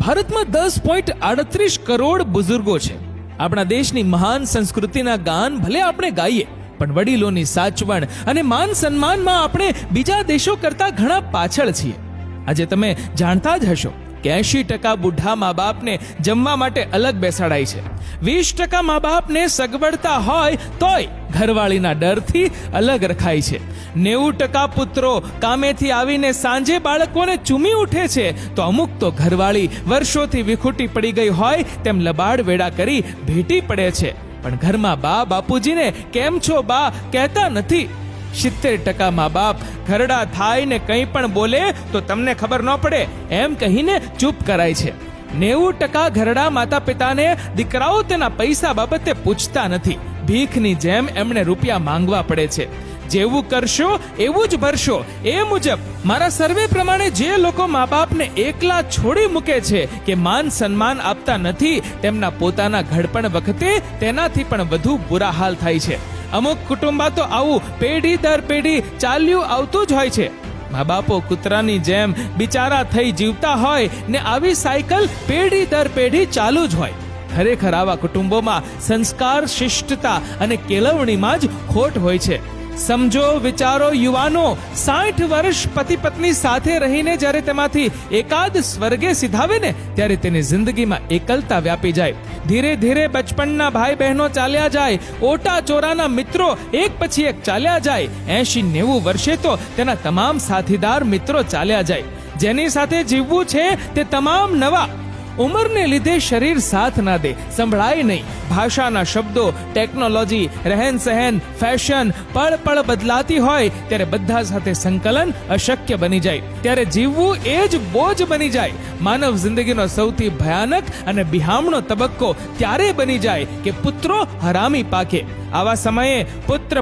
ભારતમાં 10.38 કરોડ બુઝુર્ગો છે. આપણા દેશની મહાન સંસ્કૃતિના ગાન ભલે આપણે ગાઈએ, પણ વડીલોની સાચવણ અને માન સન્માનમાં આપણે બીજા દેશો કરતા ઘણા પાછળ છીએ. આજે તમે જાણતા જ હશો કે 80% બુઢા મા બાપને જમવા માટે અલગ બેસાડાય છે. 20% મા બાપને સગવડતા હોય તોય ઘરવાળીના ડરથી અલગ રખાય છે. 90% પુત્રો કામેથી આવીને સાંજે બાળકોને ચૂમી ઉઠે છે, તો અમુક તો ઘરવાળી વર્ષોથી વિખૂટી પડી ગઈ હોય તેમ લબાડ વેડા કરી ભેટી પડે છે, પણ ઘરમાં બા બાપુજીને કેમ છો બા કહેતા નથી. 70% મા બાપ ઘરડા થાય ને કંઈ પણ બોલે તો તમને ખબર ન પડે એમ કહીને ચૂપ કરાય છે. 90% ઘરડા માતા પિતાને દીકરાઓ તેના પૈસા બાબતે પૂછતા નથી. ભીખની જેમ એમણે રૂપિયા માંગવા પડે છે. જેવું કરશો એવું જ ભરશો, એ મુજબ મારા સર્વે પ્રમાણે જે લોકો મા બાપને એકલા છોડી મૂકે છે કે માન સન્માન આપતા નથી, તેમના પોતાના ઘડપણ વખતે તેનાથી પણ વધુ બુરા હાલ થાય છે. અમુક કુટુંબા તો આવું પેઢી દર પેઢી ચાલ્યું આવતું જ હોય છે. મા બાપો કૂતરાની જેમ બિચારા થઈ જીવતા હોય ને આવી સાયકલ પેઢી દર પેઢી ચાલુ જ હોય. ખરેખર આવા કુટુંબોમાં સંસ્કાર, શિષ્ટતા અને કેળવણીમાં જ ખોટ હોય છે. સમજો, વિચારો યુવાનો, 60 વર્ષ પતિ પત્ની સાથે રહીને જ્યારે તેમાંથી એકાદ સ્વર્ગે સિધાવે ને ત્યારે તેની જિંદગીમાં એકલતા વ્યાપી જાય. ધીરે ધીરે બચપણના ભાઈ બહેનો ચાલ્યા જાય, ઓટા ચોરાના મિત્રો એક પછી એક ચાલ્યા જાય. 80-90 વર્ષે તો તેના તમામ સાથીદાર મિત્રો ચાલ્યા જાય. જેની સાથે જીવવું છે તે તમામ નવા. ઉંમરને લીધે શરીર સાથ ના દે, સંભળાય નહીં. ભાષાના શબ્દો, ટેકનોલોજી, રહેન સહેન, ફેશન પળ પળ બદલાતી હોય ત્યારે બધા સાથે સંકલન અશક્ય બની જાય. ત્યારે જીવવું એ જ બોજ બની જાય. માનવ જિંદગીનો સૌથી ભયાનક અને બિહામણો તબક્કો ત્યારે બની જાય કે પુત્રો હરામી પાકે. આવા સમયે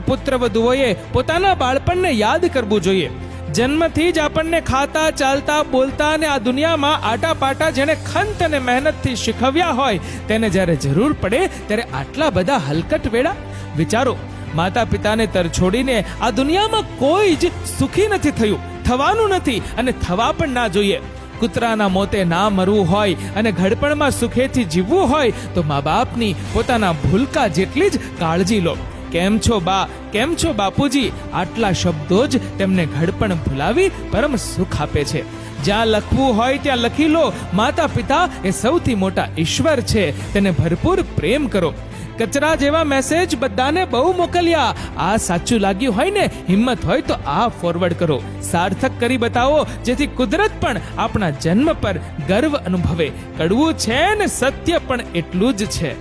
પુત્રવધુઓએ પોતાના બાળપણને યાદ કરવું જોઈએ. જન્મથી જ આપણને ખાતા, ચાલતા, બોલતા અને આ દુનિયામાં આટાપાટા જેને ખંત અને મહેનતથી શીખવ્યા હોય તેને જ્યારે જરૂર પડે ત્યારે આટલા બધા હલકટ વેળા. વિચારો, માતા પિતાને તરછોડીને આ દુનિયામાં કોઈ જ સુખી નથી થયું, થવાનું નથી અને થવા પણ ના જોઈએ. કૂતરાના મોતે ના મરવું હોય અને ઘડપણમાં સુખેથી જીવવું હોય તો મા બાપની પોતાના ભૂલકા જેટલી જ કાળજી લો. કેમ છો બા, કેમ છો બાપુજી, આટલા શબ્દો જ તેમને ઘડપણ ભૂલાવી પરમ સુખ આપે છે. જ્યાં લખવું હોય ત્યાં લખી લો. માતા પિતા એ સૌથી મોટા ઈશ્વર છે, તેને ભરપૂર પ્રેમ કરો. કચરા જેવા મેસેજ બધાને બહુ મોકલ્યા. આ સાચું લાગ્યું હોય ને, હિંમત હોય તો આ ફોરવર્ડ કરો. સાર્થક કરી બતાવો જેથી કુદરત પણ આપણા જન્મ પર ગર્વ અનુભવે. કડવું છે ને સત્ય પણ એટલું જ છે.